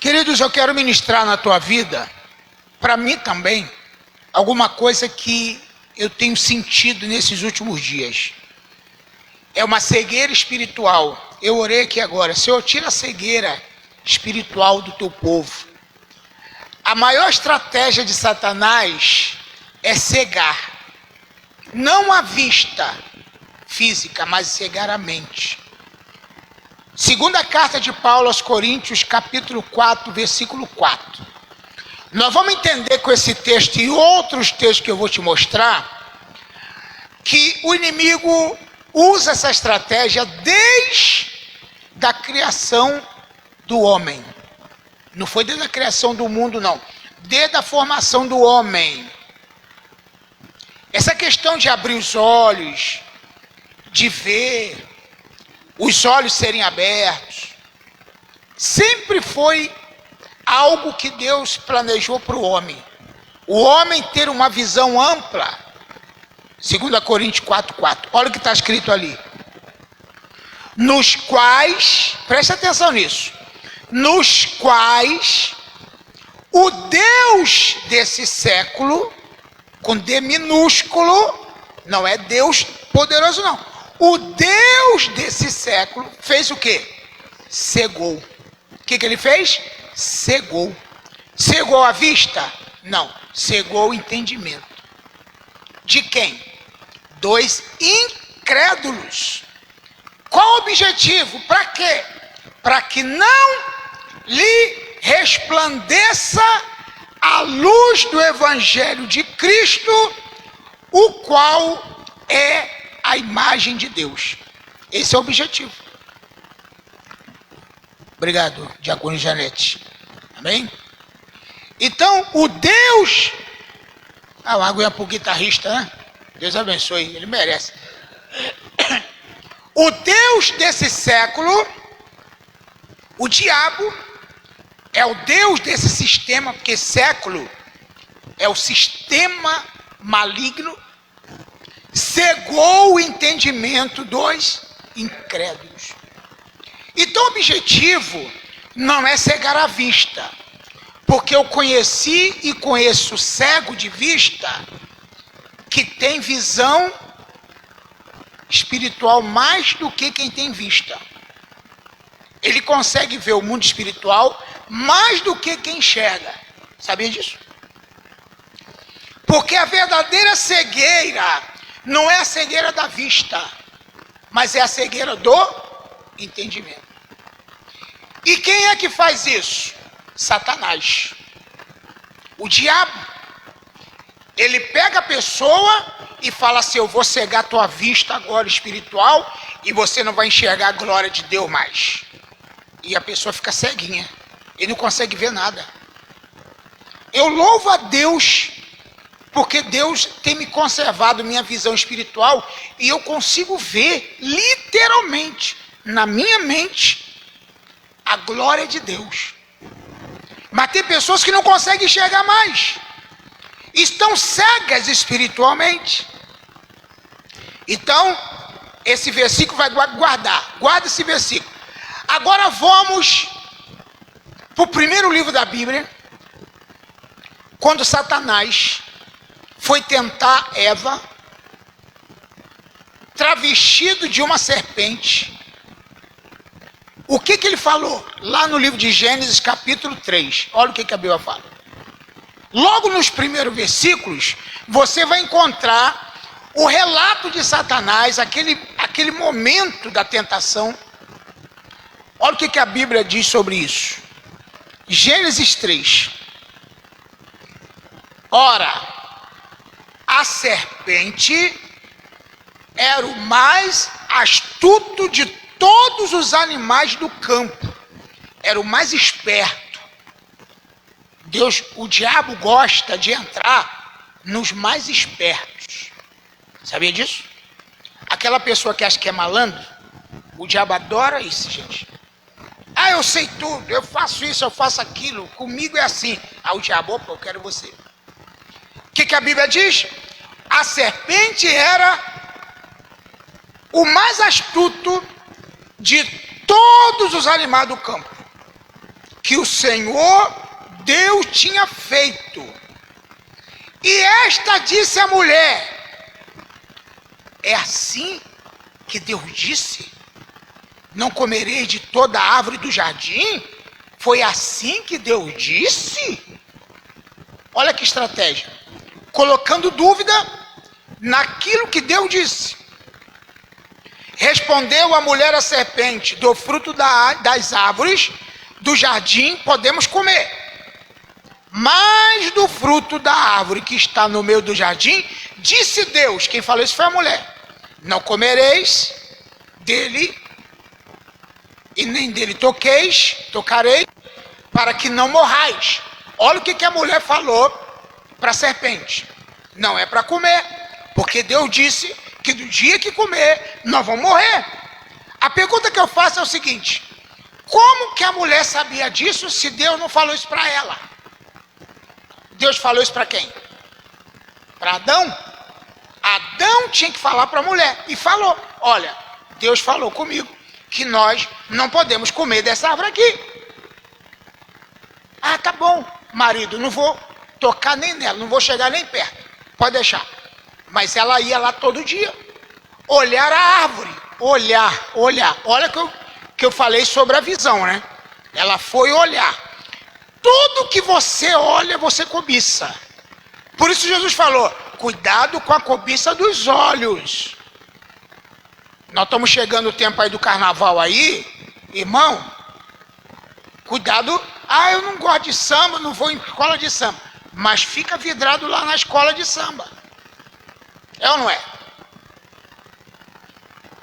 Queridos, eu quero ministrar na tua vida, para mim também, alguma coisa que eu tenho sentido nesses últimos dias. É uma cegueira espiritual. Eu orei aqui agora, Senhor, tira a cegueira espiritual do teu povo. A maior estratégia de Satanás é cegar. Não a vista física, mas cegar a mente. Segunda carta de Paulo aos Coríntios, capítulo 4, versículo 4. Nós vamos entender com esse texto e outros textos que eu vou te mostrar, que o inimigo usa essa estratégia desde a criação do homem. Não foi desde a criação do mundo, não. Desde a formação do homem. Essa questão de abrir os olhos, de ver, os olhos serem abertos, sempre foi algo que Deus planejou para o homem. O homem ter uma visão ampla. 2 Coríntios 4:4. Olha o que está escrito ali. Nos quais, preste atenção nisso, nos quais o Deus desse século, com D minúsculo, não é Deus poderoso não. O Deus desse século fez o quê? Cegou. O que ele fez? Cegou. Cegou a vista? Não. Cegou o entendimento. De quem? Dos incrédulos. Qual o objetivo? Para quê? Para que não lhe resplandeça a luz do Evangelho de Cristo, o qual é a imagem de Deus. Esse é o objetivo. Obrigado, Diácono Janete. Amém? Então, o Deus... uma aguinha para o guitarrista, né? Deus abençoe, ele merece. O Deus desse século, o diabo, é o Deus desse sistema, porque século é o sistema maligno, cegou o entendimento dos incrédulos. Então o objetivo não é cegar a vista, porque eu conheci e conheço cego de vista que tem visão espiritual mais do que quem tem vista. Ele consegue ver o mundo espiritual mais do que quem enxerga. Sabia disso? Porque a verdadeira cegueira não é a cegueira da vista, mas é a cegueira do entendimento. E quem é que faz isso? Satanás. O diabo. Ele pega a pessoa e fala assim, eu vou cegar a tua vista agora espiritual e você não vai enxergar a glória de Deus mais. E a pessoa fica ceguinha. Ele não consegue ver nada. Eu louvo a Deus, porque Deus tem me conservado minha visão espiritual e eu consigo ver, literalmente, na minha mente, a glória de Deus. Mas tem pessoas que não conseguem enxergar mais. Estão cegas espiritualmente. Então, esse versículo vai guardar. Guarda esse versículo. Agora vamos para o primeiro livro da Bíblia, quando Satanás foi tentar Eva, travestido de uma serpente. O que ele falou? Lá no livro de Gênesis, capítulo 3. Olha o que a Bíblia fala. Logo nos primeiros versículos, você vai encontrar o relato de Satanás, aquele momento da tentação. Olha o que a Bíblia diz sobre isso. Gênesis 3. Ora, a serpente era o mais astuto de todos os animais do campo. Era o mais esperto. O diabo gosta de entrar nos mais espertos. Sabia disso? Aquela pessoa que acha que é malandro, o diabo adora isso, gente. Eu sei tudo, eu faço isso, eu faço aquilo, comigo é assim. O diabo, opa, eu quero você. O que a Bíblia diz? A serpente era o mais astuto de todos os animais do campo. que o Senhor Deus tinha feito. E esta disse à mulher: é assim que Deus disse? Não comereis de toda a árvore do jardim? Foi assim que Deus disse? Olha que estratégia. Colocando dúvida naquilo que Deus disse. Respondeu a mulher à serpente: do fruto das árvores do jardim podemos comer, mas do fruto da árvore que está no meio do jardim, disse Deus, quem falou isso foi a mulher: não comereis dele, e nem dele tocareis, para que não morrais. Olha o que a mulher falou para a serpente: não é para comer, porque Deus disse que do dia que comer, nós vamos morrer. A pergunta que eu faço é o seguinte: como que a mulher sabia disso se Deus não falou isso para ela? Deus falou isso para quem? Para Adão? Adão tinha que falar para a mulher, e falou: olha, Deus falou comigo que nós não podemos comer dessa árvore aqui. Ah, tá bom, marido, não vou tocar nem nela, não vou chegar nem perto, pode deixar. Mas ela ia lá todo dia, olhar a árvore, olhar. Olha que eu falei sobre a visão, né? Ela foi olhar. Tudo que você olha, você cobiça. Por isso Jesus falou: cuidado com a cobiça dos olhos. Nós estamos chegando o tempo aí do carnaval aí, irmão. Cuidado. Ah, eu não gosto de samba, não vou em escola de samba. Mas fica vidrado lá na escola de samba. É ou não é?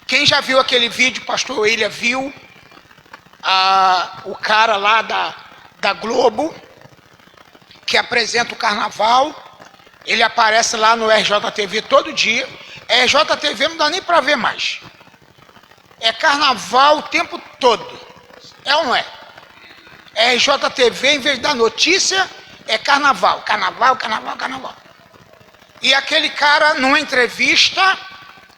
Quem já viu aquele vídeo, pastor William viu, o cara lá da Globo, que apresenta o carnaval, ele aparece lá no RJTV todo dia. RJTV não dá nem para ver mais. É carnaval o tempo todo. É ou não é? RJTV, em vez da notícia, é carnaval. Carnaval. E aquele cara, numa entrevista,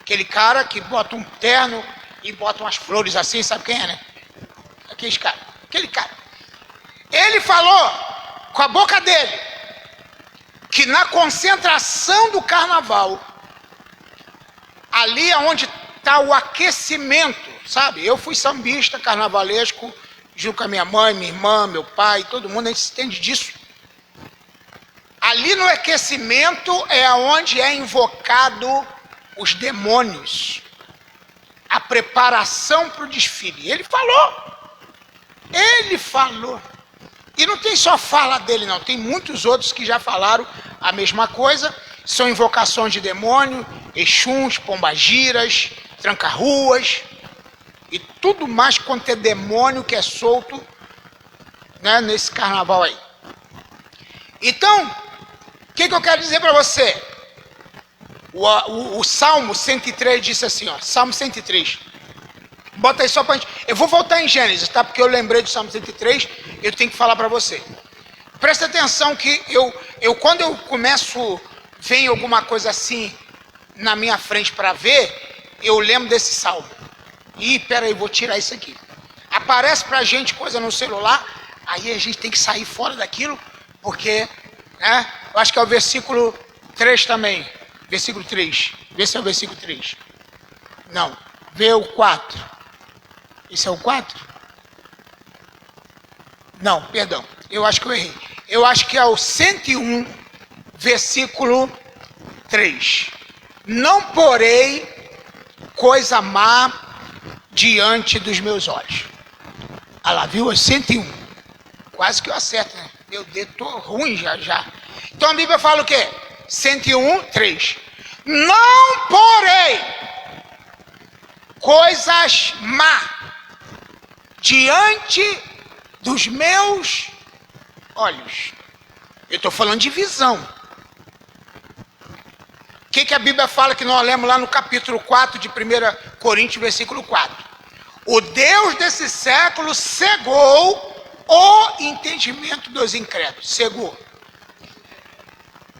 aquele cara que bota um terno e bota umas flores assim, sabe quem é, né? Aquele cara. Ele falou com a boca dele que na concentração do carnaval, ali é onde está o aquecimento, sabe? Eu fui sambista carnavalesco, junto com a minha mãe, minha irmã, meu pai, todo mundo, a gente entende disso. Ali no aquecimento é onde é invocado os demônios, a preparação para o desfile. Ele falou. E não tem só fala dele não, tem muitos outros que já falaram a mesma coisa. São invocações de demônio, exuns, pombagiras, tranca-ruas e tudo mais quanto é demônio que é solto, né, nesse carnaval aí. Então, o que eu quero dizer para você? O Salmo 103 disse assim, ó, Salmo 103. Bota aí só pra gente. Eu vou voltar em Gênesis, tá? Porque eu lembrei do Salmo 103, eu tenho que falar para você. Presta atenção que eu quando eu começo, vem alguma coisa assim na minha frente para ver, eu lembro desse salmo. Ih, peraí, vou tirar isso aqui. Aparece pra gente coisa no celular, aí a gente tem que sair fora daquilo, porque, né? Eu acho que é o versículo 3 também. Versículo 3. Vê se é o versículo 3. Não, vê o 4. Esse é o 4? Não, perdão. Eu acho que eu errei. Eu acho que é o 101, versículo 3. Não porei coisa má diante dos meus olhos. Ah lá, viu? É 101. Quase que eu acerto, né? Meu dedo, tô ruim já. Então a Bíblia fala o quê? 101, 3. Não porei coisas má diante dos meus olhos. Eu estou falando de visão. O que a Bíblia fala que nós lemos lá no capítulo 4 de 1 Coríntios, versículo 4? O Deus desse século cegou o entendimento dos incrédulos. Cegou.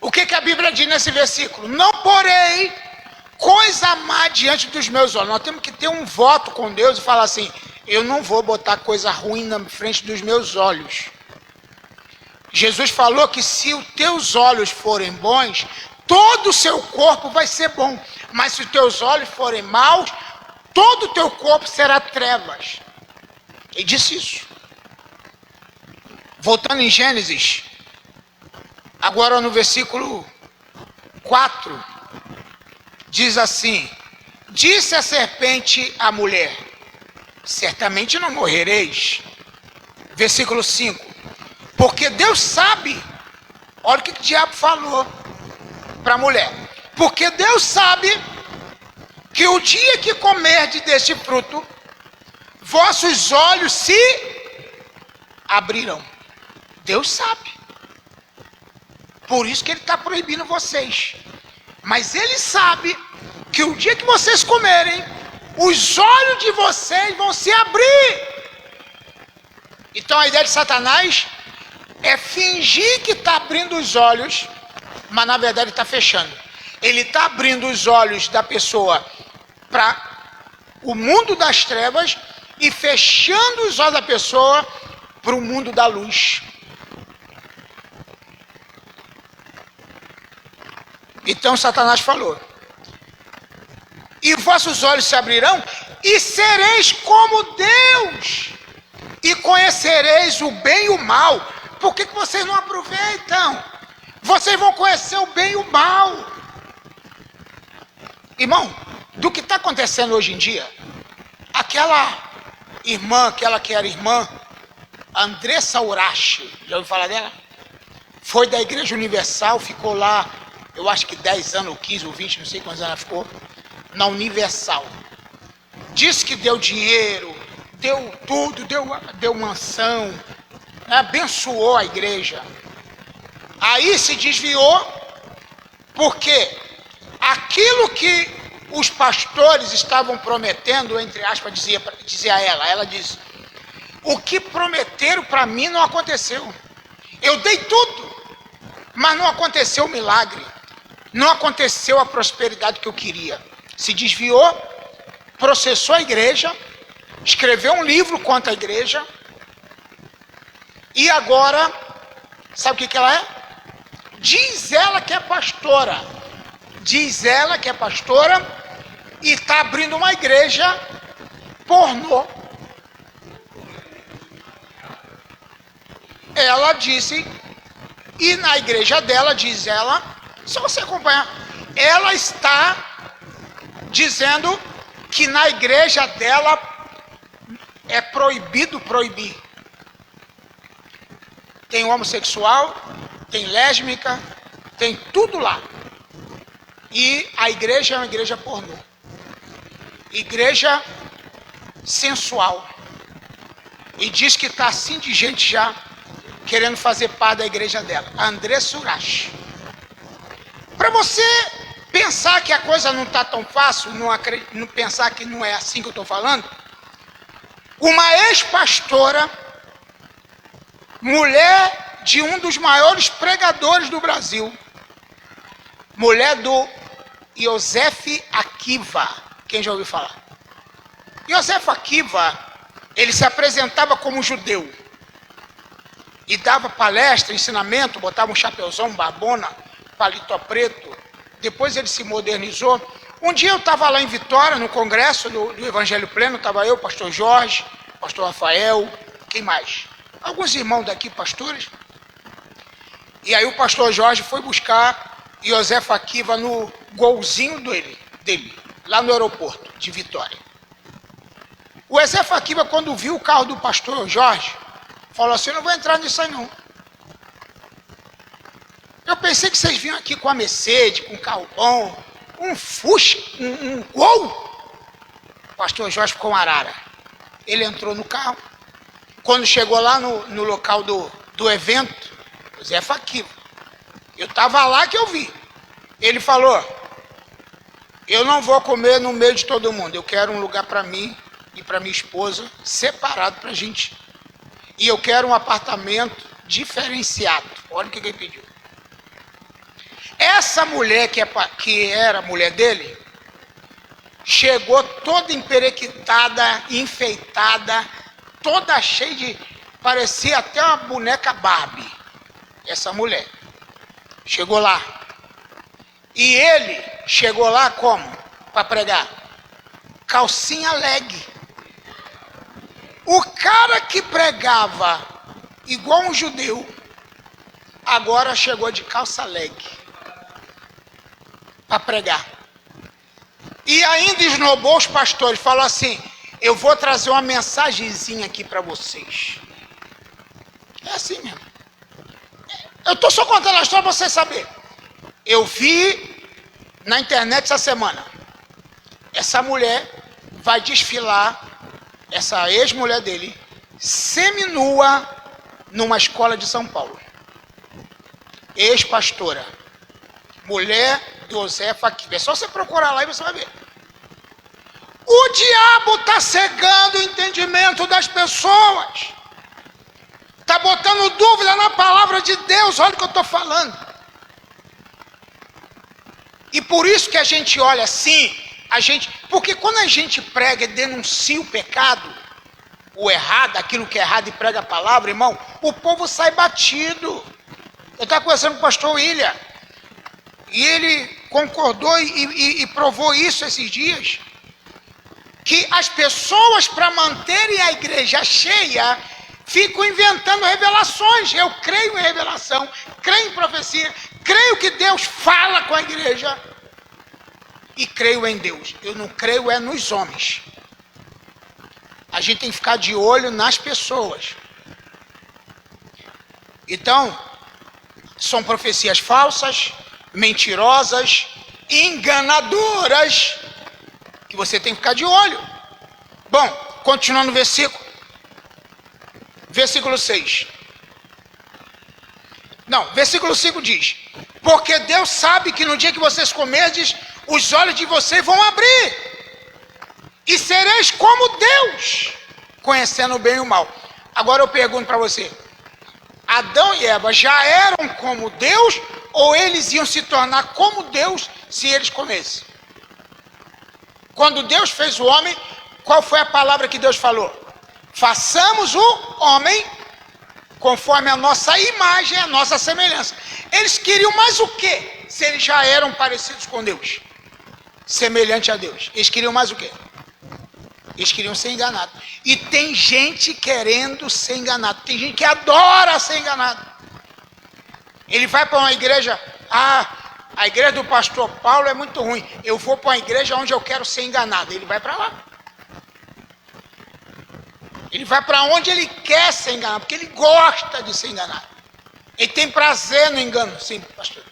O que a Bíblia diz nesse versículo? Não porei coisa má diante dos meus olhos. Nós temos que ter um voto com Deus e falar assim: eu não vou botar coisa ruim na frente dos meus olhos. Jesus falou que se os teus olhos forem bons, todo o seu corpo vai ser bom. Mas se os teus olhos forem maus, todo o teu corpo será trevas. Ele disse isso. Voltando em Gênesis, agora no versículo 4, diz assim: disse a serpente à mulher: certamente não morrereis. Versículo 5, porque Deus sabe, olha o que o diabo falou para a mulher, porque Deus sabe que o dia que comerdes deste fruto, vossos olhos se abrirão. Deus sabe. Por isso que ele está proibindo vocês. Mas ele sabe que o dia que vocês comerem, os olhos de vocês vão se abrir. Então a ideia de Satanás é fingir que está abrindo os olhos, mas na verdade está fechando. Ele está abrindo os olhos da pessoa para o mundo das trevas e fechando os olhos da pessoa para o mundo da luz. Então Satanás falou: e vossos olhos se abrirão e sereis como Deus, e conhecereis o bem e o mal. Por que vocês não aproveitam? Vocês vão conhecer o bem e o mal. Irmão, do que está acontecendo hoje em dia, aquela irmã, aquela que era irmã, Andressa Urashi, já ouviu falar dela? Foi da Igreja Universal, ficou lá, eu acho que 10 anos, ou 15, ou 20, não sei quantos anos ela ficou, na Universal. Disse que deu dinheiro, deu tudo, deu mansão, abençoou a igreja. Aí se desviou, porque aquilo que os pastores estavam prometendo, entre aspas, dizia a ela disse: o que prometeram para mim não aconteceu. Eu dei tudo, mas não aconteceu o milagre. Não aconteceu a prosperidade que eu queria. Se desviou, processou a igreja, escreveu um livro contra a igreja, e agora, sabe o que ela é? Diz ela que é pastora. Diz ela que é pastora e está abrindo uma igreja pornô. Ela disse, e na igreja dela, diz ela, só você acompanhar, ela está dizendo que na igreja dela é proibido proibir. Tem homossexual, tem lésbica, tem tudo lá. E a igreja é uma igreja pornô. Igreja sensual. E diz que está assim de gente já querendo fazer parte da igreja dela. Andressa Urashi. Para você pensar que a coisa não está tão fácil, não pensar que não é assim que eu estou falando, uma ex-pastora, mulher de um dos maiores pregadores do Brasil, mulher do Yosef Akiva. Quem já ouviu falar? Yosef Akiva, ele se apresentava como judeu e dava palestra, ensinamento, botava um chapeuzão, barbona, paletó preto. Depois ele se modernizou. Um dia eu estava lá em Vitória, no congresso do Evangelho Pleno, estava eu, pastor Jorge, pastor Rafael, quem mais? Alguns irmãos daqui, pastores. E aí o pastor Jorge foi buscar Yosef Akiva no golzinho dele, lá no aeroporto de Vitória. O Yosef Akiva, quando viu o carro do pastor Jorge, falou assim: eu não vou entrar nisso aí não. Eu pensei que vocês vinham aqui com a Mercedes, com um carro bom, um Fusca, um Gol. O pastor Jorge ficou uma arara. Ele entrou no carro. Quando chegou lá no local do evento, Zé Faquiva, eu estava lá que eu vi. Ele falou: eu não vou comer no meio de todo mundo. Eu quero um lugar para mim e para minha esposa, separado para a gente. E eu quero um apartamento diferenciado. Olha o que ele pediu. Essa mulher que era a mulher dele, chegou toda emperequitada, enfeitada, toda cheia de... parecia até uma boneca Barbie, essa mulher. Chegou lá. E ele chegou lá como? Para pregar. Calcinha leg. O cara que pregava igual um judeu, agora chegou de calça leg para pregar. E ainda esnobou os pastores, falou assim: eu vou trazer uma mensagenzinha aqui para vocês. É assim mesmo. Eu estou só contando a história para vocês saberem. Eu vi na internet essa semana, essa mulher vai desfilar, essa ex-mulher dele, seminua numa escola de São Paulo. Ex-pastora. Mulher do Zé Faquir. É só você procurar lá e você vai ver. O diabo está cegando o entendimento das pessoas. Está botando dúvida na palavra de Deus. Olha o que eu estou falando. E por isso que a gente olha assim, porque quando a gente prega e denuncia o pecado, o errado, aquilo que é errado e prega a palavra, irmão, o povo sai batido. Eu estava conversando com o pastor William, e ele concordou e provou isso esses dias, que as pessoas, para manterem a igreja cheia, ficam inventando revelações. Eu creio em revelação, creio em profecia, creio que Deus fala com a igreja e creio em Deus. Eu não creio é nos homens. A gente tem que ficar de olho nas pessoas. Então, são profecias falsas, mentirosas, enganadoras, que você tem que ficar de olho. Bom, continuando o versículo. Versículo 6. Não, versículo 5 diz: porque Deus sabe que no dia que vocês comerdes, os olhos de vocês vão abrir, e sereis como Deus, conhecendo o bem e o mal. Agora eu pergunto para você: Adão e Eva já eram como Deus, ou eles iam se tornar como Deus se eles comessem? Quando Deus fez o homem, qual foi a palavra que Deus falou? Façamos o homem conforme a nossa imagem, a nossa semelhança. Eles queriam mais o quê? Se eles já eram parecidos com Deus, semelhante a Deus, eles queriam mais o quê? Eles queriam ser enganados. E tem gente querendo ser enganado. Tem gente que adora ser enganado. Ele vai para uma igreja, a igreja do pastor Paulo é muito ruim, eu vou para uma igreja onde eu quero ser enganado. Ele vai para lá. Ele vai para onde ele quer ser enganado, porque ele gosta de ser enganado. Ele tem prazer no engano. Sim, pastor.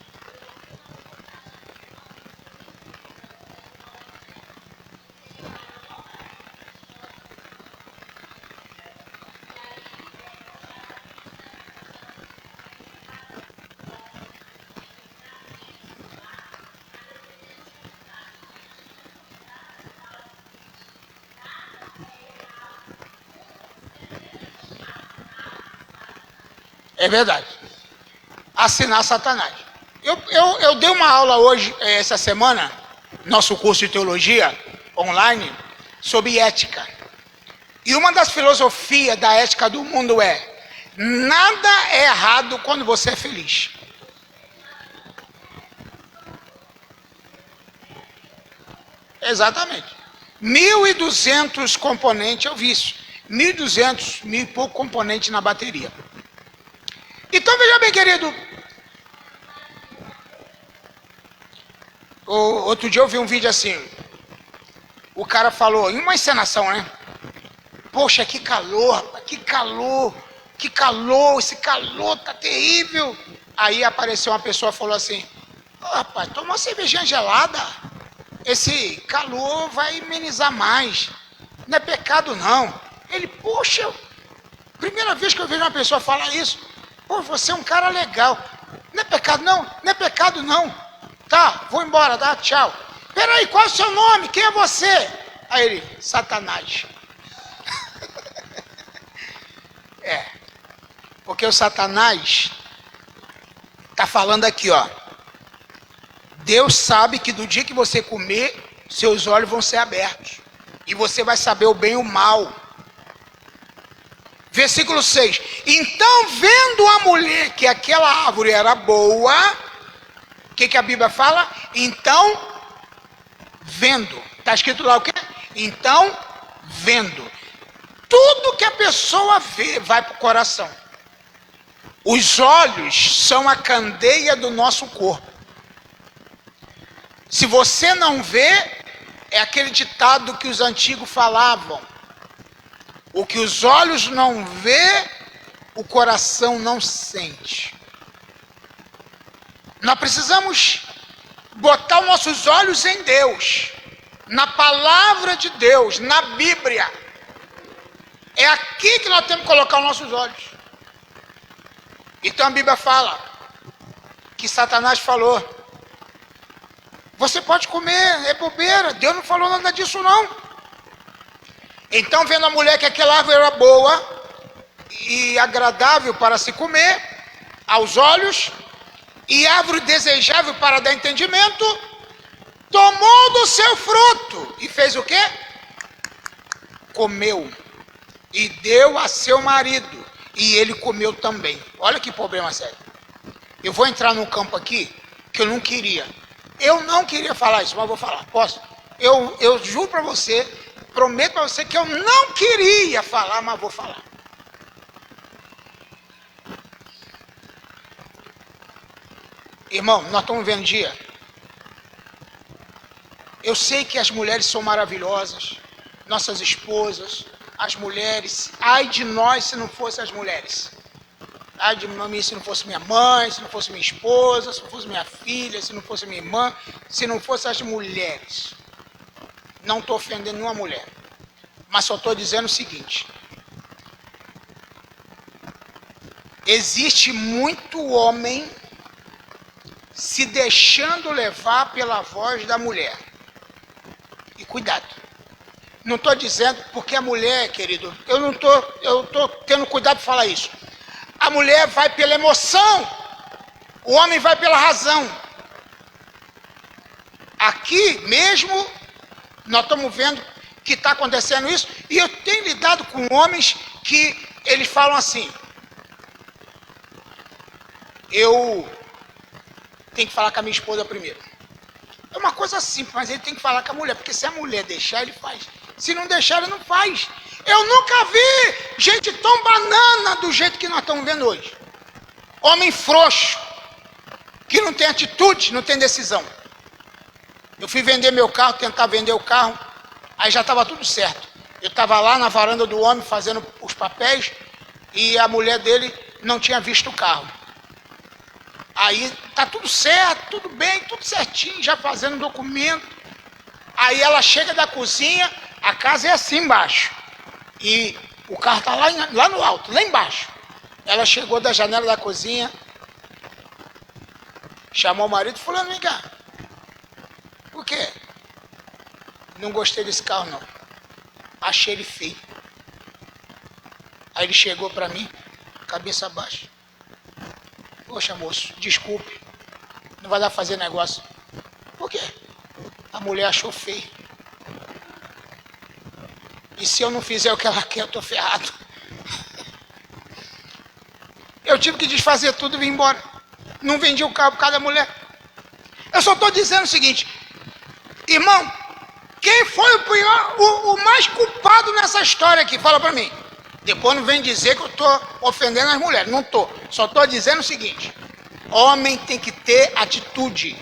É verdade. Assinar Satanás. Eu dei uma aula hoje, essa semana, nosso curso de teologia online, sobre ética. E uma das filosofias da ética do mundo é: nada é errado quando você é feliz. Exatamente. 1.200 componentes, eu vi isso. 1.200, 1.000 e pouco componentes na bateria. Então veja bem, querido. Outro dia eu vi um vídeo assim. O cara falou, em uma encenação, né? Poxa, que calor, rapaz, que calor, esse calor tá terrível. Aí apareceu uma pessoa e falou assim: rapaz, toma uma cervejinha gelada. Esse calor vai amenizar mais. Não é pecado não. Ele, poxa, primeira vez que eu vejo uma pessoa falar isso. Pô, você é um cara legal. Não é pecado não? Não é pecado não. Tá, vou embora, tá? Tchau. Peraí, qual é o seu nome? Quem é você? Aí ele, Satanás. Porque o Satanás tá falando aqui, ó. Deus sabe que do dia que você comer, seus olhos vão ser abertos. E você vai saber o bem e o mal. Versículo 6. Então, vendo a mulher que aquela árvore era boa, o que a Bíblia fala? Então, vendo. Está escrito lá o quê? Então, vendo. Tudo que a pessoa vê vai para o coração. Os olhos são a candeia do nosso corpo. Se você não vê, é aquele ditado que os antigos falavam. O que os olhos não vê, o coração não sente. Nós precisamos botar os nossos olhos em Deus, na palavra de Deus, na Bíblia. É aqui que nós temos que colocar os nossos olhos. Então a Bíblia fala que Satanás falou: você pode comer, é bobeira, Deus não falou nada disso não. Então, vendo a mulher que aquela árvore era boa e agradável para se comer aos olhos, e árvore desejável para dar entendimento, tomou do seu fruto e fez o quê? Comeu e deu a seu marido, e ele comeu também. Olha que problema sério. Eu vou entrar num campo aqui que eu não queria. Eu não queria falar isso, mas vou falar. Posso? Eu juro para você, prometo para você que eu não queria falar, mas vou falar. Irmão, nós estamos vendo dia. Eu sei que as mulheres são maravilhosas, nossas esposas, as mulheres. Ai de nós se não fossem as mulheres. Ai de mim se não fosse minha mãe, se não fosse minha esposa, se não fosse minha filha, se não fosse minha irmã, se não fossem as mulheres. Não estou ofendendo nenhuma mulher, mas só estou dizendo o seguinte: existe muito homem se deixando levar pela voz da mulher. E cuidado. Não estou dizendo porque a mulher, querido, eu estou tendo cuidado de falar isso. A mulher vai pela emoção, o homem vai pela razão. Aqui mesmo, nós estamos vendo que está acontecendo isso, e eu tenho lidado com homens que eles falam assim: eu tenho que falar com a minha esposa primeiro. É uma coisa simples, mas ele tem que falar com a mulher, porque se a mulher deixar, ele faz. Se não deixar, ele não faz. Eu nunca vi gente tão banana do jeito que nós estamos vendo hoje. Homem frouxo, que não tem atitude, não tem decisão. Eu fui vender meu carro, tentar vender o carro, aí já estava tudo certo. Eu estava lá na varanda do homem fazendo os papéis e a mulher dele não tinha visto o carro. Aí tá tudo certo, tudo bem, tudo certinho, já fazendo documento. Aí ela chega da cozinha, a casa é assim embaixo. E o carro tá lá no alto, lá embaixo. Ela chegou da janela da cozinha, chamou o marido e falou: vem cá. Por quê? Não gostei desse carro não. Achei ele feio. Aí ele chegou para mim, cabeça baixa. Poxa, moço, desculpe, não vai dar pra fazer negócio. Por quê? A mulher achou feio. E se eu não fizer o que ela quer, eu tô ferrado. Eu tive que desfazer tudo e vir embora. Não vendi o carro por causa da mulher. Eu só estou dizendo o seguinte: irmão, quem foi o pior, o mais culpado nessa história aqui? Fala para mim. Depois não vem dizer que eu estou ofendendo as mulheres. Não estou. Só estou dizendo o seguinte: homem tem que ter atitude.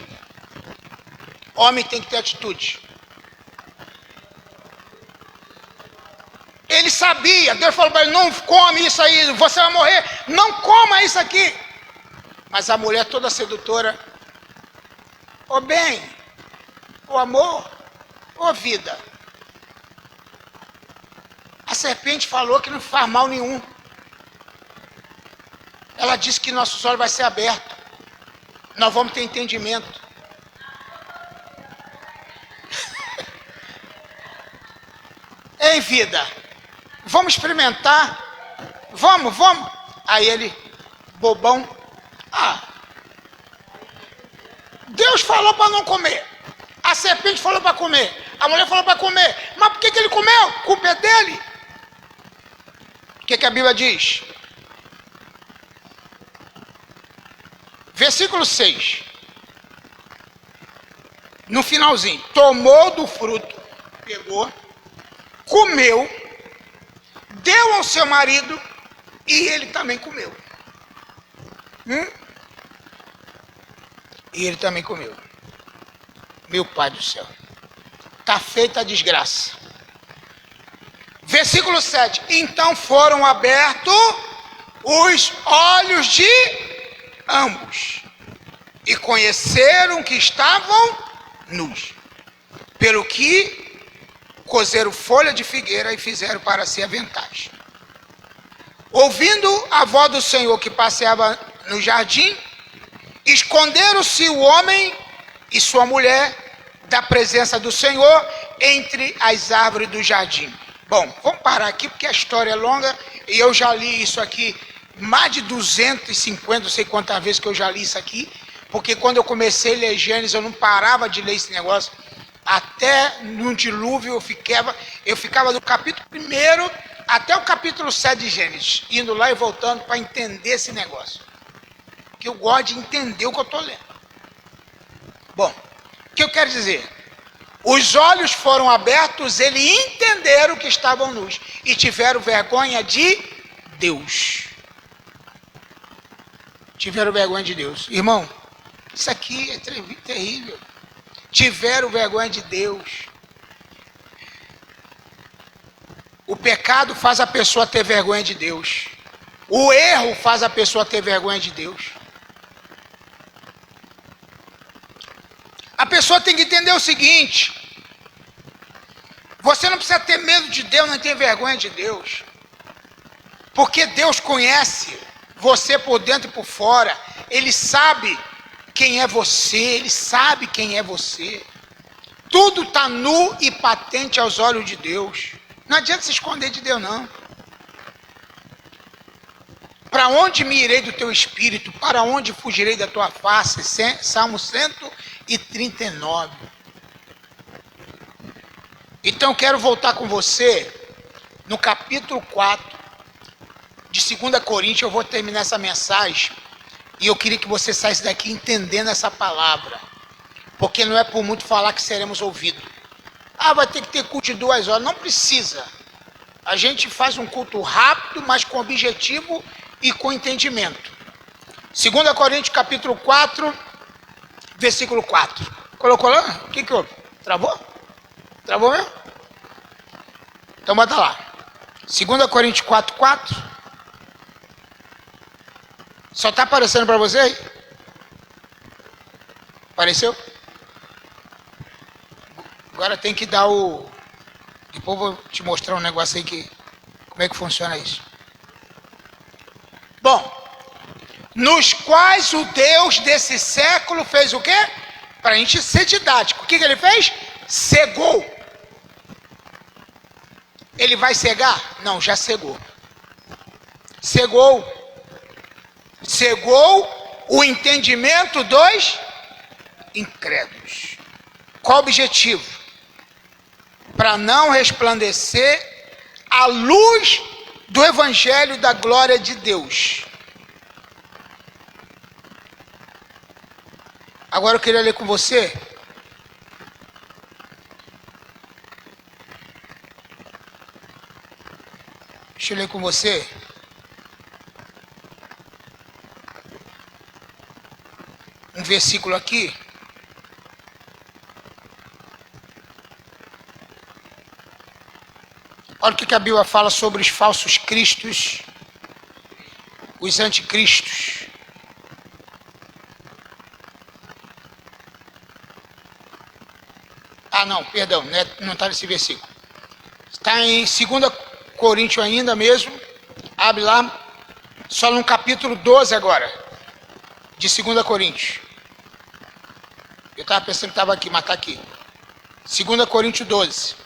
Homem tem que ter atitude. Ele sabia. Deus falou para ele: não come isso aí, você vai morrer. Não coma isso aqui. Mas a mulher toda sedutora: ô bem, ô amor, ô vida. A serpente falou que não faz mal nenhum. Ela disse que nossos olhos vão ser abertos. Nós vamos ter entendimento. Ei, vida, vamos experimentar? Vamos. Aí ele, bobão: Deus falou para não comer. A serpente falou para comer. A mulher falou para comer. Mas por que ele comeu? A culpa é dele. O que a Bíblia diz? Versículo 6. No finalzinho. Tomou do fruto, pegou, comeu, deu ao seu marido e ele também comeu. E ele também comeu. Meu Pai do céu. Está feita a desgraça. Versículo 7. Então foram abertos os olhos de ambos e conheceram que estavam nus. Pelo que cozeram folha de figueira e fizeram para si aventais. Ouvindo a voz do Senhor que passeava no jardim, esconderam-se o homem e sua mulher da presença do Senhor entre as árvores do jardim. Bom, vamos parar aqui porque a história é longa e eu já li isso aqui mais de 250, não sei quantas vezes que eu já li isso aqui, porque quando eu comecei a ler Gênesis eu não parava de ler esse negócio. Até no dilúvio eu ficava do capítulo 1 até o capítulo 7 de Gênesis, indo lá e voltando para entender esse negócio. Que eu gosto de entender o que eu estou lendo. Bom, o que eu quero dizer? Os olhos foram abertos, eles entenderam que estavam nus e tiveram vergonha de Deus. Tiveram vergonha de Deus. Irmão, isso aqui é terrível. Tiveram vergonha de Deus. O pecado faz a pessoa ter vergonha de Deus. O erro faz a pessoa ter vergonha de Deus. A pessoa tem que entender o seguinte: você não precisa ter medo de Deus, nem ter vergonha de Deus, porque Deus conhece você por dentro e por fora. Ele sabe quem é você, Ele sabe quem é você. Tudo está nu e patente aos olhos de Deus. Não adianta se esconder de Deus, não. Para onde me irei do teu espírito? Para onde fugirei da tua face? Salmo 139. Então quero voltar com você no capítulo 4 de 2 Coríntios. Eu vou terminar essa mensagem e eu queria que você saísse daqui entendendo essa palavra, porque não é por muito falar que seremos ouvidos. Ah, vai ter que ter culto de 2 horas. Não precisa. A gente faz um culto rápido, mas com objetivo e com entendimento. 2 Coríntios capítulo 4, versículo 4. Colocou lá? O que houve? Travou? Travou mesmo? Então bota lá. 2 Coríntios 4, 4. Só está aparecendo para você aí? Apareceu? Agora tem que dar o... Depois vou te mostrar um negócio aí que... Como é que funciona isso? Bom, nos quais o Deus desse século fez o quê? Para a gente ser didático. O que ele fez? Cegou. Ele vai cegar? Não, já cegou. Cegou. Cegou o entendimento dos incrédulos. Qual o objetivo? Para não resplandecer a luz do evangelho da glória de Deus. Agora eu queria ler com você deixa eu ler com você um versículo aqui. Olha o que a Bíblia fala sobre os falsos cristos, os anticristos. Ah, não, perdão, não está nesse versículo. Está em 2 Coríntios ainda mesmo. Abre lá, só no capítulo 12 agora, de 2 Coríntios. Eu estava pensando que estava aqui, mas está aqui. 2 Coríntios 12.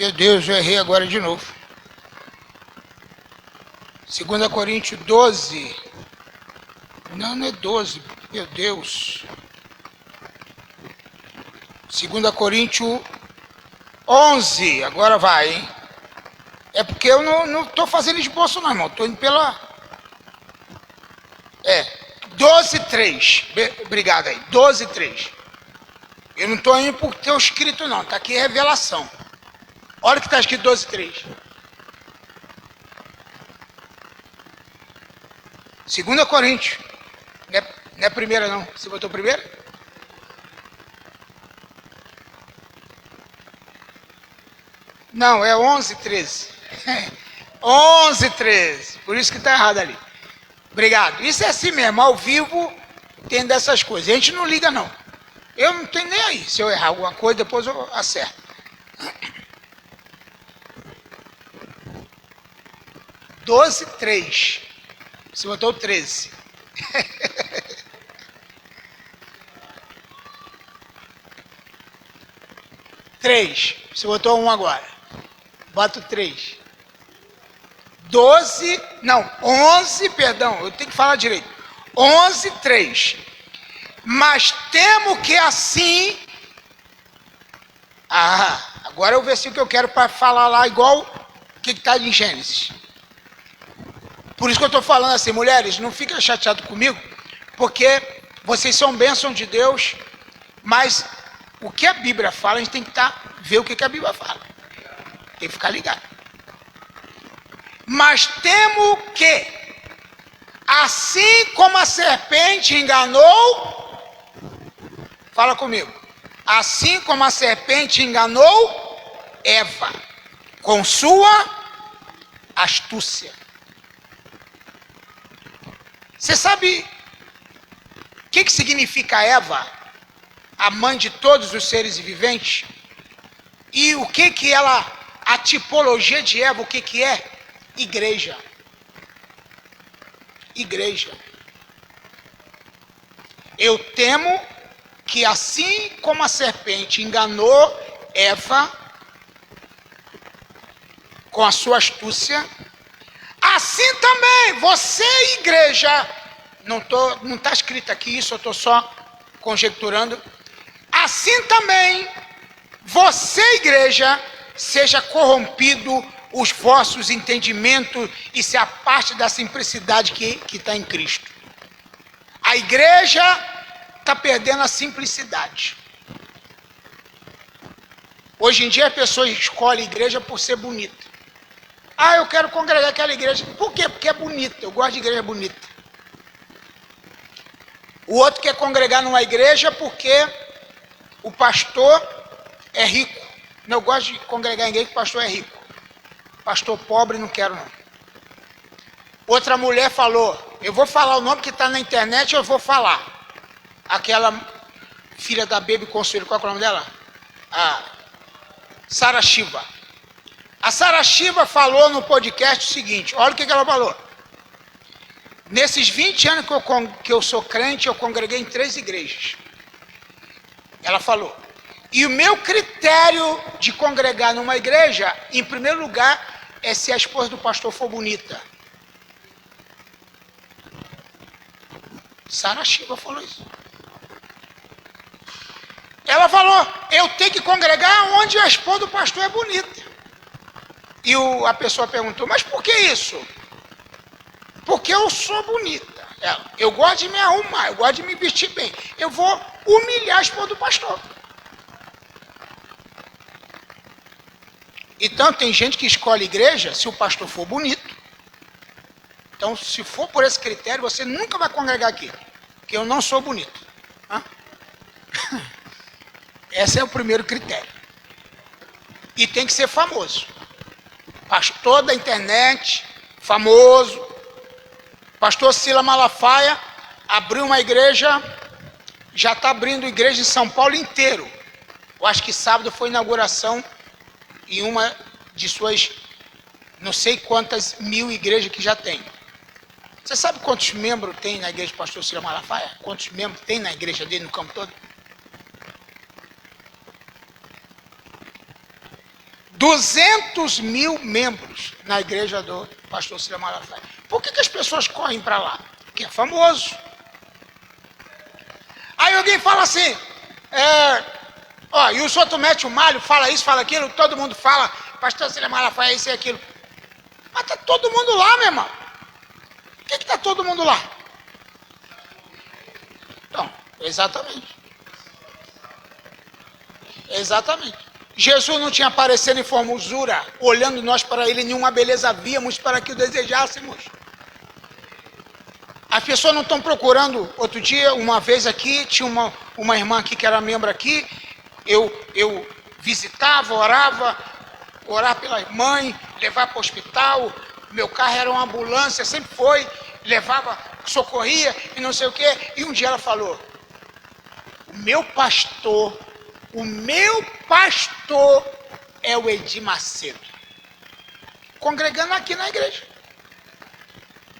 Meu Deus, eu errei agora de novo. 2 Coríntios 12. Não, não é 12. Meu Deus. 2 Coríntios 11. Agora vai, hein? É porque eu não estou fazendo esboço, não, irmão. Estou indo pela... 12:3. Obrigado aí. 12:3. Eu não estou indo por ter escrito, não. Está aqui revelação. Olha o que está escrito 12:3. 2 Coríntios. Não é primeira, não. Você botou primeira? Não, é 11:13. 11:13. Por isso que está errado ali. Obrigado. Isso é assim mesmo. Ao vivo tem dessas coisas. A gente não liga, não. Eu não tenho nem aí. Se eu errar alguma coisa, depois eu acerto. 12:3. Você botou 13. Três. Você botou 1 agora. Bota 3. 12. Não, 11, perdão. Eu tenho que falar direito. 11:3. Mas temo que assim... agora é o versículo que eu quero para falar lá, igual o que está em Gênesis. Por isso que eu estou falando assim, mulheres, não fiquem chateadas comigo, porque vocês são bênção de Deus, mas o que a Bíblia fala, a gente tem que ver o que a Bíblia fala. Tem que ficar ligado. Mas temo que, assim como a serpente enganou, fala comigo, assim como a serpente enganou Eva, com sua astúcia. Você sabe o que significa Eva, a mãe de todos os seres viventes? E o que ela, a tipologia de Eva, o que é? Igreja. Igreja. Eu temo que assim como a serpente enganou Eva com a sua astúcia, assim também você, igreja, não está escrito aqui isso, eu estou só conjecturando, assim também você, igreja, seja corrompido os vossos entendimentos e se aparte da simplicidade que está em Cristo. A igreja está perdendo a simplicidade. Hoje em dia a pessoa escolhe a igreja por ser bonita. Eu quero congregar aquela igreja. Por quê? Porque é bonita. Eu gosto de igreja bonita. O outro quer congregar numa igreja porque o pastor é rico. Não, eu gosto de congregar em igreja porque o pastor é rico. Pastor pobre não quero, não. Outra mulher falou, eu vou falar o nome que está na internet, eu vou falar. Aquela filha da Baby Conselho, qual é o nome dela? A Sara Shiva. A Sara Shiva falou no podcast o seguinte, olha o que ela falou. Nesses 20 anos que eu sou crente, eu congreguei em 3 igrejas. Ela falou, e o meu critério de congregar numa igreja, em primeiro lugar, é se a esposa do pastor for bonita. Sara Shiva falou isso. Ela falou, eu tenho que congregar onde a esposa do pastor é bonita. E a pessoa perguntou, mas por que isso? Porque eu sou bonita. Eu gosto de me arrumar, eu gosto de me vestir bem. Eu vou humilhar a esposa do pastor. Então tem gente que escolhe igreja se o pastor for bonito. Então se for por esse critério, você nunca vai congregar aqui. Porque eu não sou bonito. Esse é o primeiro critério. E tem que ser famoso. Pastor da internet, famoso. Pastor Sila Malafaia abriu uma igreja, já está abrindo igreja em São Paulo inteiro. Eu acho que sábado foi inauguração em uma de suas, não sei quantas mil igrejas que já tem. Você sabe quantos membros tem na igreja do pastor Sila Malafaia? Quantos membros tem na igreja dele no campo todo? 200 mil membros na igreja do pastor Cílio Malafaia. Por que as pessoas correm para lá? Porque é famoso. Aí alguém fala assim, e os outros metem o malho, fala isso, fala aquilo, todo mundo fala, pastor Cílio Malafaia, isso e aquilo. Mas está todo mundo lá, meu irmão. Por que está todo mundo lá? Então, exatamente. Exatamente. Jesus não tinha aparecido em formosura, olhando nós para ele, nenhuma beleza víamos para que o desejássemos. As pessoas não estão procurando. Outro dia, uma vez aqui, tinha uma irmã aqui que era membro aqui, eu visitava, orava pela mãe, levar para o hospital, meu carro era uma ambulância, sempre foi, levava, socorria e não sei o quê, e um dia ela falou, o meu pastor é o Edir Macedo, congregando aqui na igreja.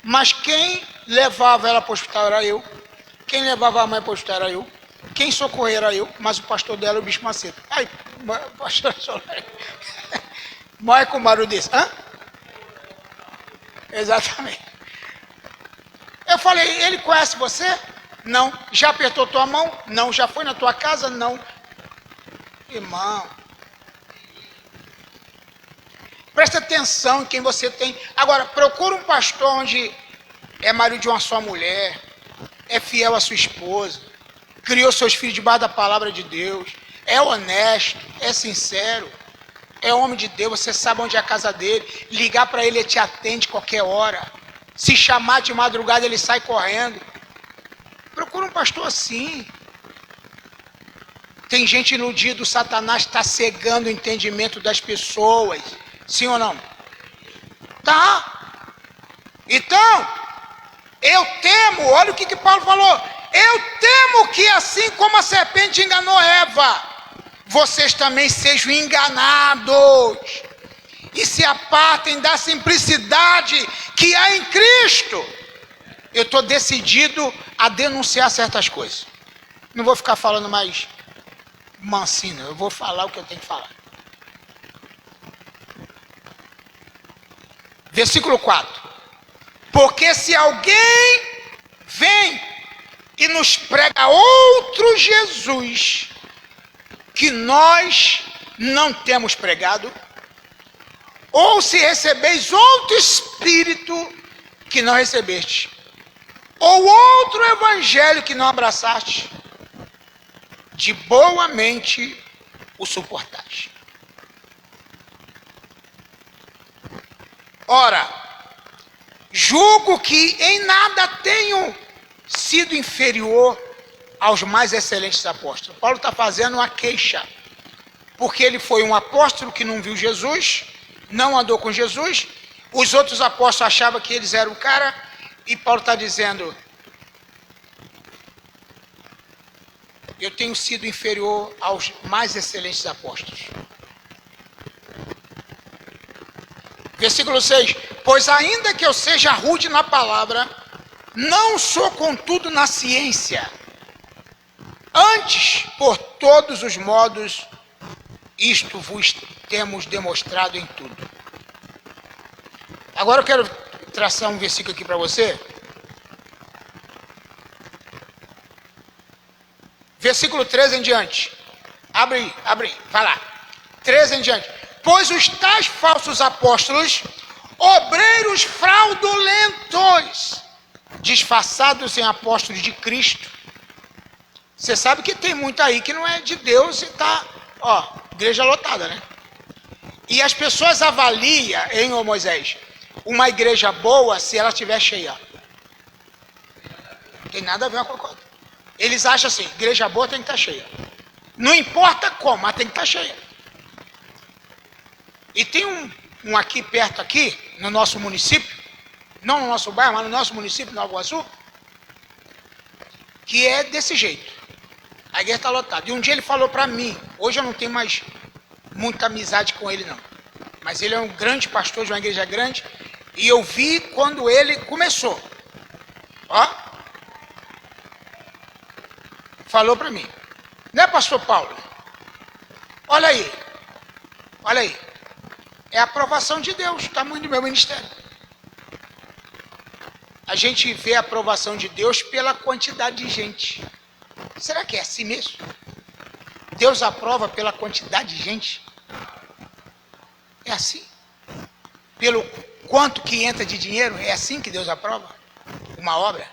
Mas quem levava ela para o hospital era eu, quem levava a mãe para o hospital era eu, quem socorria era eu, mas o pastor dela é o Bispo Macedo. Aí, pastor Solar, mais com barulho desse, hã? Exatamente. Eu falei, ele conhece você? Não. Já apertou tua mão? Não. Já foi na tua casa? Não. Irmão, presta atenção em quem você tem. Agora, procura um pastor onde é marido de uma só mulher, é fiel à sua esposa, criou seus filhos debaixo da palavra de Deus, é honesto, é sincero, é homem de Deus, você sabe onde é a casa dele, ligar para ele, ele te atende qualquer hora, se chamar de madrugada ele sai correndo. Procura um pastor assim. Tem gente iludida, o Satanás está cegando o entendimento das pessoas. Sim ou não? Tá. Então, eu temo, olha o que Paulo falou. Eu temo que assim como a serpente enganou Eva, vocês também sejam enganados. E se apartem da simplicidade que há em Cristo. Eu estou decidido a denunciar certas coisas. Não vou ficar falando mais mansinho, eu vou falar o que eu tenho que falar. Versículo 4. Porque se alguém vem e nos prega outro Jesus, que nós não temos pregado, ou se recebeis outro Espírito que não recebeste, ou outro Evangelho que não abraçaste, de boa mente o suportais. Ora, julgo que em nada tenho sido inferior aos mais excelentes apóstolos. Paulo está fazendo uma queixa, porque ele foi um apóstolo que não viu Jesus, não andou com Jesus, os outros apóstolos achavam que eles eram o cara, e Paulo está dizendo, eu tenho sido inferior aos mais excelentes apóstolos. Versículo 6. Pois ainda que eu seja rude na palavra, não sou contudo na ciência. Antes, por todos os modos, isto vos temos demonstrado em tudo. Agora eu quero traçar um versículo aqui para você. Versículo 13 em diante. Abre aí, vai lá. 13 em diante. Pois os tais falsos apóstolos, obreiros fraudulentos, disfarçados em apóstolos de Cristo. Você sabe que tem muito aí que não é de Deus e está, igreja lotada, né? E as pessoas avaliam, hein, ô Moisés, uma igreja boa se ela estiver cheia. Não tem nada a ver com a coisa. Eles acham assim, igreja boa tem que estar cheia. Não importa como, mas tem que estar cheia. E tem um aqui perto aqui, no nosso município, não no nosso bairro, mas no nosso município, Nova Iguaçu, que é desse jeito. A igreja está lotada. E um dia ele falou para mim, hoje eu não tenho mais muita amizade com ele não, mas ele é um grande pastor de uma igreja grande, e eu vi quando ele começou. Falou para mim, né, pastor Paulo? Olha aí, É a aprovação de Deus, o tamanho do meu ministério. A gente vê a aprovação de Deus pela quantidade de gente. Será que é assim mesmo? Deus aprova pela quantidade de gente? É assim? Pelo quanto que entra de dinheiro? É assim que Deus aprova uma obra?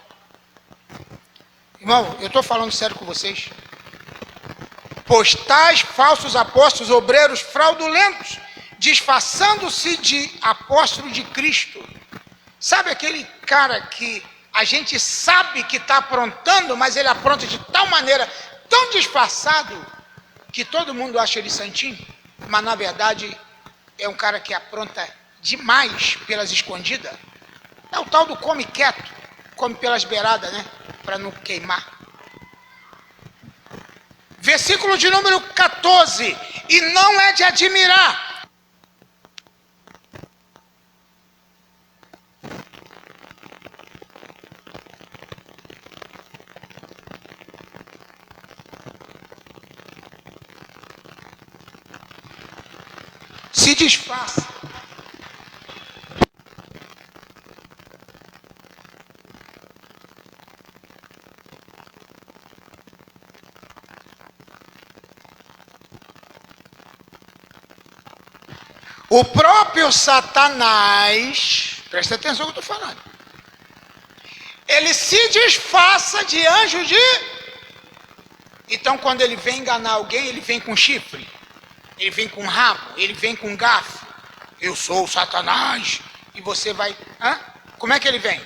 Irmão, eu estou falando sério com vocês. Pois tais falsos apóstolos, obreiros fraudulentos, disfarçando-se de apóstolo de Cristo. Sabe aquele cara que a gente sabe que está aprontando, mas ele apronta de tal maneira, tão disfarçado, que todo mundo acha ele santinho, mas na verdade é um cara que apronta demais pelas escondidas. É o tal do come quieto, come pelas beiradas, né? Para não queimar. Versículo de número 14. E não é de admirar. Se disfarça. O próprio Satanás, presta atenção no que eu estou falando, ele se disfarça de anjo de... Então quando ele vem enganar alguém, ele vem com chifre, ele vem com rabo, ele vem com garfo. Eu sou o Satanás. E você vai... Hã? Como é que ele vem?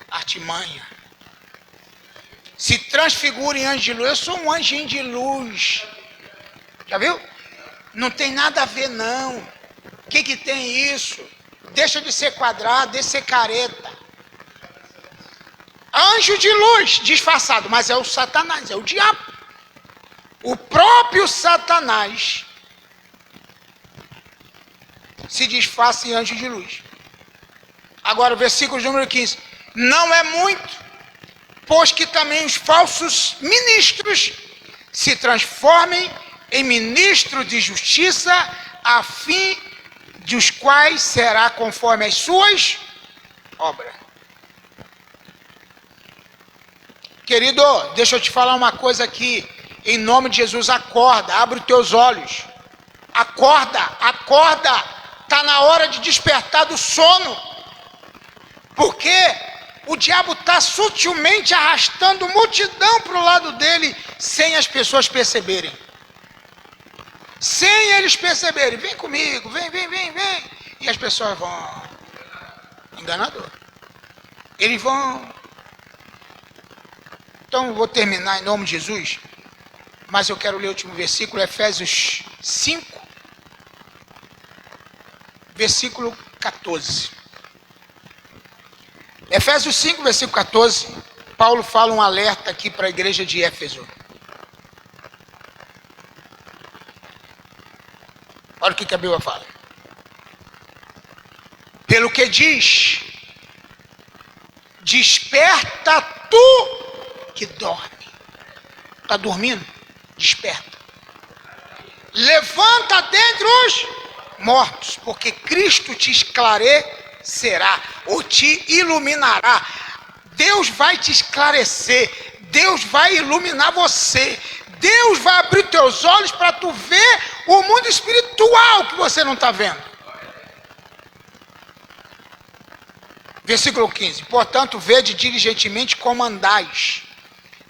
Artimanha. Se transfigura em anjo de luz. Eu sou um anjinho de luz. Já viu? Não tem nada a ver, não. O que tem isso? Deixa de ser quadrado, deixa de ser careta. Anjo de luz, disfarçado, mas é o Satanás, é o diabo. O próprio Satanás se disfarça em anjo de luz. Agora, o versículo número 15. Não é muito, pois que também os falsos ministros se transformem em ministros de justiça, a fim de os quais será conforme as suas obras. Querido, deixa eu te falar uma coisa aqui. Em nome de Jesus, acorda, abre os teus olhos. Acorda, acorda. Está na hora de despertar do sono. Porque o diabo está sutilmente arrastando multidão para o lado dele, sem as pessoas perceberem. Sem eles perceberem. Vem comigo, vem. E as pessoas vão. Enganador. Eles vão. Então eu vou terminar em nome de Jesus. Mas eu quero ler o último versículo, Efésios 5, versículo 14. Efésios 5, versículo 14, Paulo fala um alerta aqui para a igreja de Éfeso. Olha o que a Bíblia fala. Pelo que diz, desperta tu que dorme. Está dormindo? Desperta. Levanta dentre os mortos, porque Cristo te esclarecerá, ou te iluminará. Deus vai te esclarecer, Deus vai iluminar você, Deus vai abrir teus olhos para tu ver o mundo espiritual que você não está vendo. Versículo 15. Portanto, vede diligentemente como andais,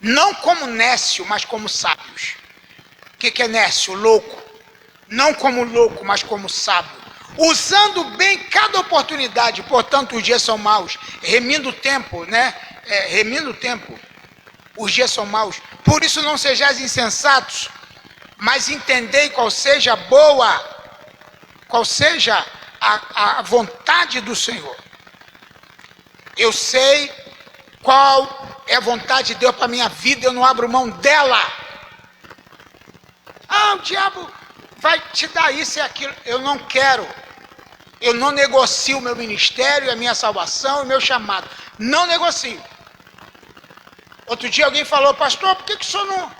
não como nécio, mas como sábios. O que é nécio? Louco. Não como louco, mas como sábio. Usando bem cada oportunidade, portanto os dias são maus. Remindo o tempo, né? Remindo o tempo. Os dias são maus. Por isso não sejais insensatos, mas entendei qual seja a boa, qual seja a vontade do Senhor. Eu sei qual é a vontade de Deus para a minha vida, eu não abro mão dela. Ah, o diabo vai te dar isso e aquilo. Eu não quero. Eu não negocio o meu ministério, a minha salvação, o meu chamado. Não negocio. Outro dia alguém falou, pastor, por que o senhor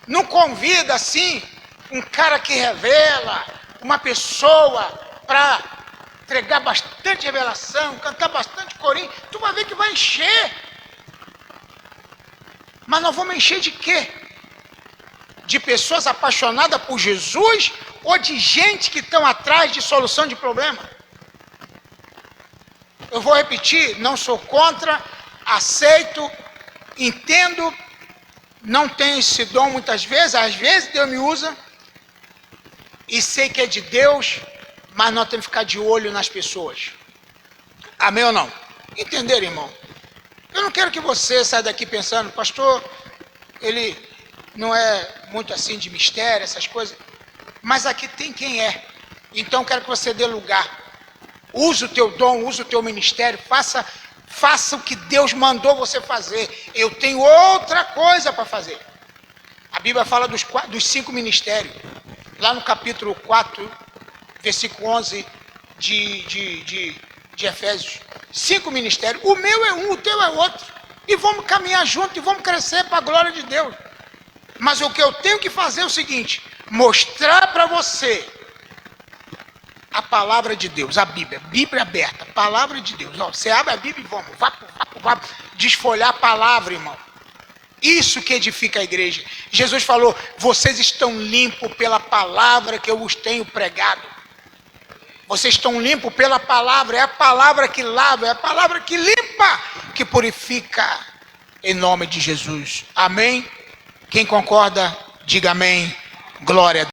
não convida assim um cara que revela, uma pessoa para entregar bastante revelação, cantar bastante corinho, tu vai ver que vai encher. Mas nós vamos encher de quê? De pessoas apaixonadas por Jesus ou de gente que estão atrás de solução de problema? Eu vou repetir, não sou contra, aceito, entendo, não tenho esse dom muitas vezes, às vezes Deus me usa, e sei que é de Deus, mas nós temos que ficar de olho nas pessoas. Amém ou não? Entenderam, irmão? Eu não quero que você saia daqui pensando, pastor, ele não é muito assim de mistério, essas coisas, mas aqui tem quem é. Então eu quero que você dê lugar. Use o teu dom, use o teu ministério, faça o que Deus mandou você fazer. Eu tenho outra coisa para fazer. A Bíblia fala dos 5 ministérios. Lá no capítulo 4, versículo 11 de Efésios. 5 ministérios. O meu é um, o teu é outro. E vamos caminhar junto e vamos crescer para a glória de Deus. Mas o que eu tenho que fazer é o seguinte: mostrar para você a palavra de Deus, a Bíblia aberta, palavra de Deus. Ó, você abre a Bíblia e vamos, vá desfolhar a palavra, irmão. Isso que edifica a igreja. Jesus falou: vocês estão limpos pela palavra que eu vos tenho pregado. Vocês estão limpos pela palavra, é a palavra que lava, é a palavra que limpa, que purifica, em nome de Jesus. Amém? Quem concorda, diga amém. Glória a Deus.